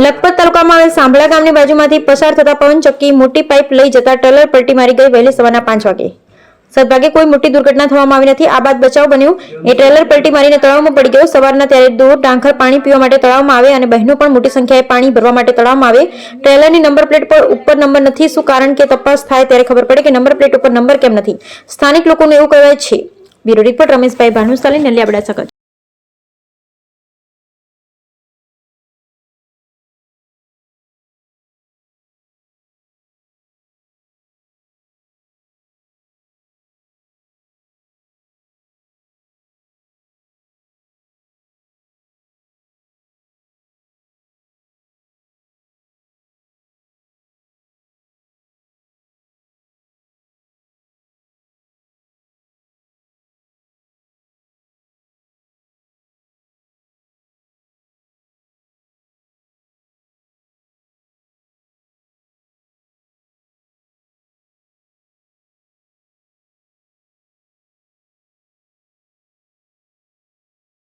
લખપત તાલુકામાં આવેલ સાંભળા ગામની બાજુમાંથી પસાર થતા પવનચક્કી મોટી પાઇપ લઈ જતા ટ્રેલર પલટી મારી ગઈ વહેલી સવારના 5 વાગે। સદભાગે કોઈ મોટી દુર્ઘટના થવામાં આવી નથી। આ બાદ બચાવ બન્યો એ ટ્રેલર પલટી મારીને તળાવમાં પડી ગયો। સવારના ત્યારે દૂર ડાંખર પાણી પીવા માટે તળાવમાં આવે અને બહેનો પણ મોટી સંખ્યાએ પાણી ભરવા માટે તળાવમાં આવે। ટ્રેલરની નંબર પ્લેટ પર ઉપર નંબર નથી, શું કારણ કે તપાસ થાય ત્યારે ખબર પડે કે નંબર પ્લેટ ઉપર નંબર કેમ નથી। સ્થાનિક લોકોનું એવું કહેવાય છે। Bureau report Rameshbhai Bhanushali, નલિયાબડા, સકચ।